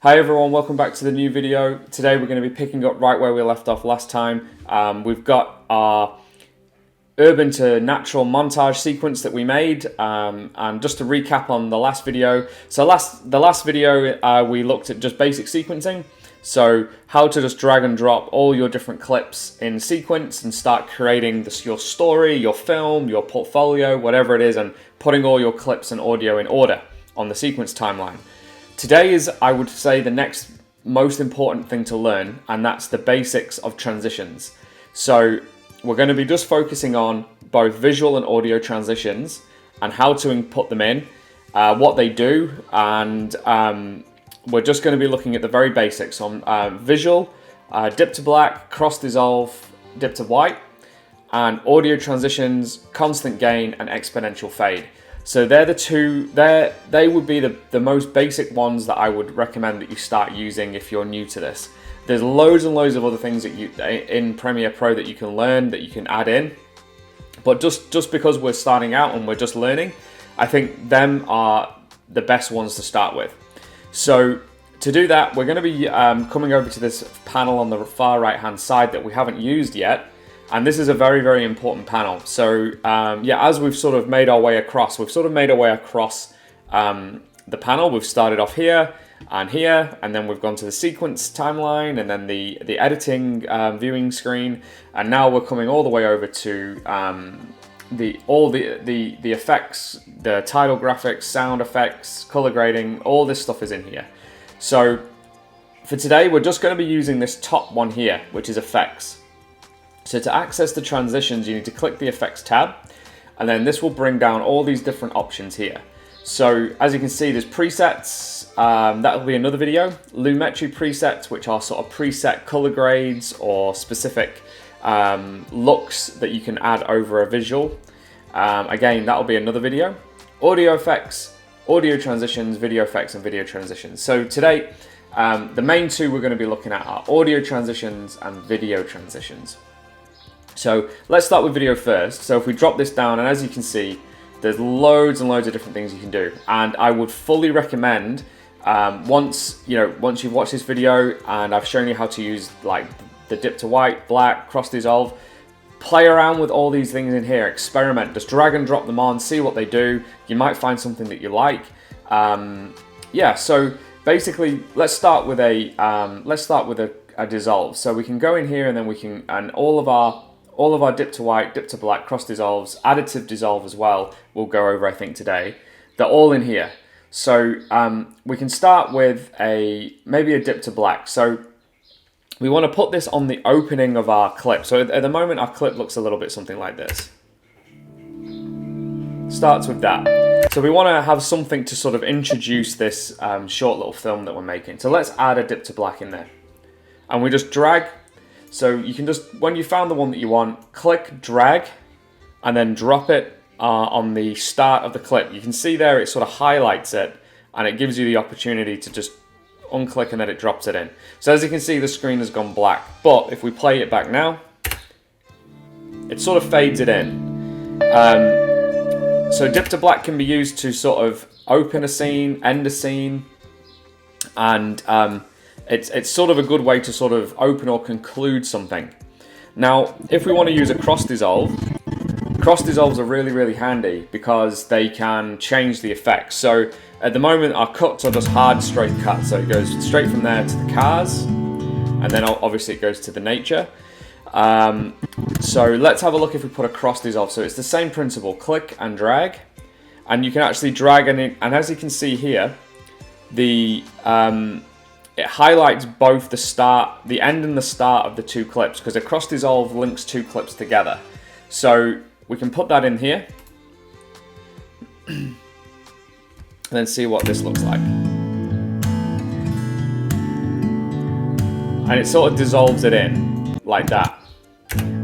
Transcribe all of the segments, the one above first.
Hi everyone, welcome back to the new video. Today we're going to be picking up right where we left off last time. We've got our urban to natural montage sequence that we made, and just to recap on the last video. So the last video we looked at just basic sequencing. So how to just drag and drop all your different clips in sequence and start creating your story, your film, your portfolio, whatever it is, and putting all your clips and audio in order on the sequence timeline. Today is, I would say, the next most important thing to learn, and that's the basics of transitions. So we're going to be just focusing on both visual and audio transitions and how to input them in, what they do, and we're just going to be looking at the very basics on visual, dip to black, cross dissolve, dip to white, and audio transitions, constant gain, and exponential fade. So they're the two, they would be the most basic ones that I would recommend that you start using if you're new to this. There's loads and loads of other things that you in Premiere Pro that you can learn, that you can add in. But just because we're starting out and we're just learning, I think them are the best ones to start with. So to do that, we're going to be coming over to this panel on the far right hand side that we haven't used yet. And this is a very, very important panel. So yeah, as we've sort of made our way across, the panel. We've started off here, and then we've gone to the sequence timeline, and then the editing viewing screen, and now we're coming all the way over to the effects, the title graphics, sound effects, color grading. All this stuff is in here. So for today, we're just going to be using this top one here, which is effects. So to access the transitions, you need to click the effects tab, and then this will bring down all these different options here. So as you can see, there's presets, that will be another video. Lumetri presets, which are sort of preset color grades or specific looks that you can add over a visual. Again, that will be another video. Audio effects, audio transitions, video effects, and video transitions. So today, the main two we're going to be looking at are audio transitions and video transitions. So let's start with video first. So if we drop this down, and as you can see, there's loads and loads of different things you can do. And I would fully recommend, once you've watched this video and I've shown you how to use like the dip to white, black, cross dissolve, play around with all these things in here, experiment, just drag and drop them on, see what they do. You might find something that you like. Yeah, so basically let's start with a dissolve. So we can go in here, and then we can, and all of our dip to white, dip to black, cross dissolves, additive dissolve as well, we'll go over I think today. They're all in here. So we can start with maybe a dip to black. So we want to put this on the opening of our clip. So at the moment our clip looks a little bit something like this. Starts with that. So we want to have something to sort of introduce this short little film that we're making. So let's add a dip to black in there. And we just drag. So you can just, when you found the one that you want, click, drag, and then drop it on the start of the clip. You can see there it sort of highlights it, and it gives you the opportunity to just unclick, and then it drops it in. So as you can see, the screen has gone black. But if we play it back now, it sort of fades it in. So dip to black can be used to sort of open a scene, end a scene, and it's sort of a good way to sort of open or conclude something. Now, if we want to use a cross dissolves are really, really handy because they can change the effects. So at the moment, our cuts are just hard, straight cuts. So it goes straight from there to the cars, and then obviously it goes to the nature. So let's have a look if we put a cross dissolve. So it's the same principle, click and drag, and you can actually drag and as you can see here, it highlights both the end and the start of the two clips, because a cross dissolve links two clips together. So we can put that in here and then see what this looks like. And it sort of dissolves it in like that.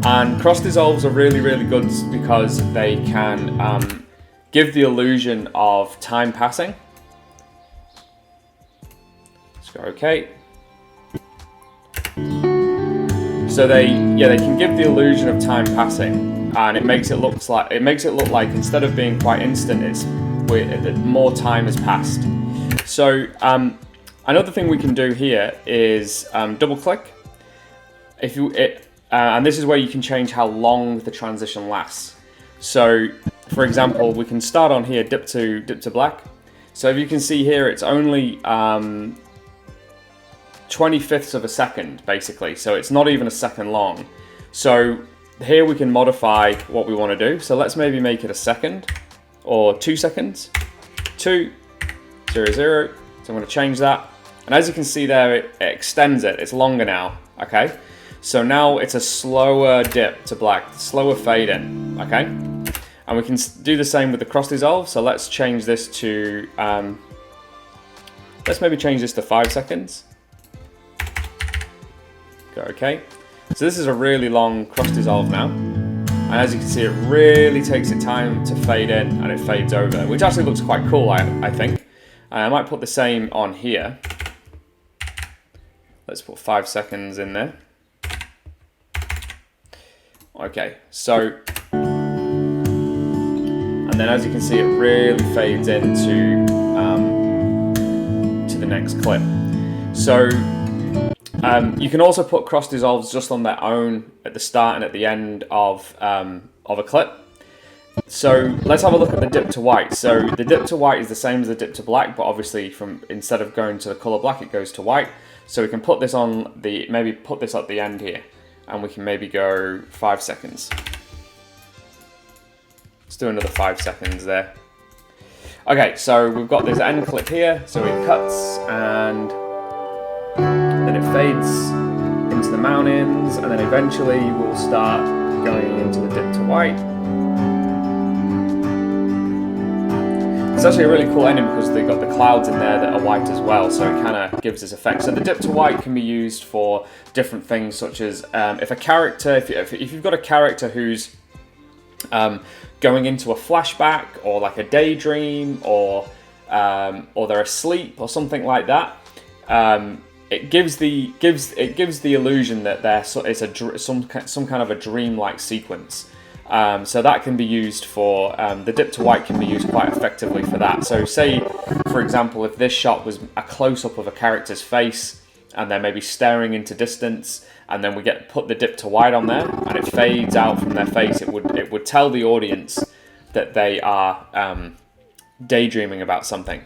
And cross dissolves are really, really good because they can give the illusion of time passing. Okay. So they can give the illusion of time passing, and it makes it look like instead of being quite instant, it's more time has passed. So Another thing we can do here is double click. And this is where you can change how long the transition lasts. So, for example, we can start on here, dip to black. So if you can see here, it's only 25ths of a second, basically. So it's not even a second long. So here we can modify what we want to do. So let's maybe make it a second or 2 seconds. 2, 0, 0. So I'm going to change that. And as you can see there, it extends it. It's longer now, okay? So now it's a slower dip to black, slower fade in, okay? And we can do the same with the cross dissolve. So let's change this to, let's maybe change this to 5 seconds. Go okay. So this is a really long cross dissolve now. And as you can see, it really takes its time to fade in and it fades over, which actually looks quite cool, I think. I might put the same on here. Let's put 5 seconds in there. Okay, so, and then as you can see, it really fades into to the next clip. So you can also put cross dissolves just on their own at the start and at the end of a clip. So let's have a look at the dip to white. So the dip to white is the same as the dip to black, but obviously instead of going to the color black, it goes to white. So we can put this on maybe put this at the end here, and we can maybe go 5 seconds. Let's do another 5 seconds there. Okay, so we've got this end clip here, so it cuts and then it fades into the mountains, and then eventually we'll start going into the dip to white. It's actually a really cool ending because they've got the clouds in there that are white as well, so it kind of gives this effect. So the dip to white can be used for different things, such as if you've got a character who's going into a flashback or like a daydream or they're asleep or something like that. It gives the illusion that some kind of a dream-like sequence. So that can be used for, the dip to white can be used quite effectively for that. So say, for example, if this shot was a close-up of a character's face and they're maybe staring into distance, and then we put the dip to white on there and it fades out from their face, it would tell the audience that they are daydreaming about something,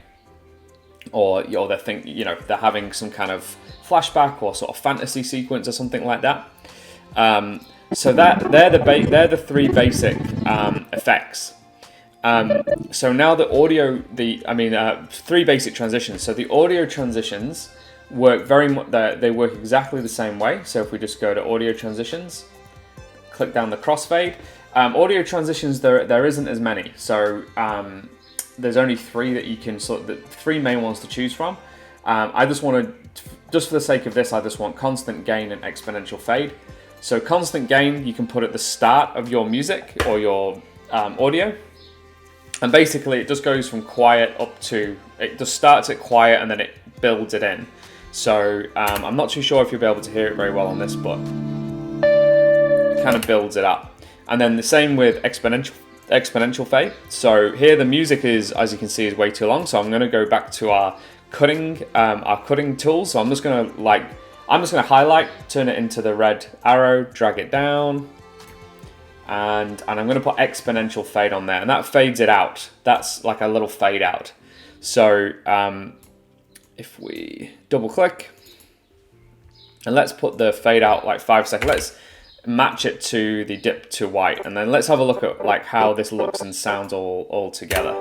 or they're having some kind of flashback or sort of fantasy sequence or something like that. So they're the three basic effects. So now the audio, three basic transitions. So the audio transitions work they work exactly the same way. So if we just go to audio transitions, click down the crossfade. Audio transitions, there isn't as many. So there's only three that you can the three main ones to choose from. I just for the sake of this, I just want constant gain and exponential fade. So constant gain, you can put at the start of your music or your audio. And basically it just goes from quiet it just starts at quiet and then it builds it in. So I'm not too sure if you'll be able to hear it very well on this, but it kind of builds it up. And then the same with exponential fade. So here the music is, as you can see, is way too long. So I'm going to go back to our cutting tool. So I'm just going to highlight, turn it into the red arrow, drag it down, and I'm going to put exponential fade on there, and that fades it out. That's like a little fade out. So if we double click, and let's put the fade out like 5 seconds, let's match it to the dip to white, and then let's have a look at like how this looks and sounds all together.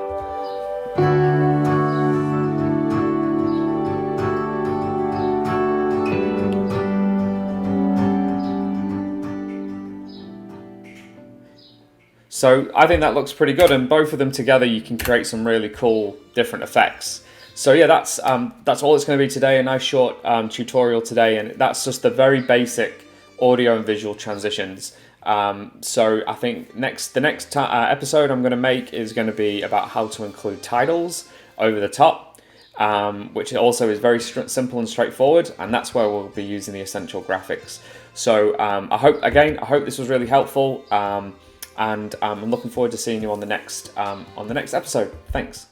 So I think that looks pretty good, and both of them together you can create some really cool different effects. So yeah, that's all it's going to be today, a nice short tutorial today, and that's just the very basic audio and visual transitions. So I think the next episode I'm going to make is going to be about how to include titles over the top, which also is very simple and straightforward, and that's where we'll be using the essential graphics. So I hope this was really helpful. And I'm looking forward to seeing you on the next episode. Thanks.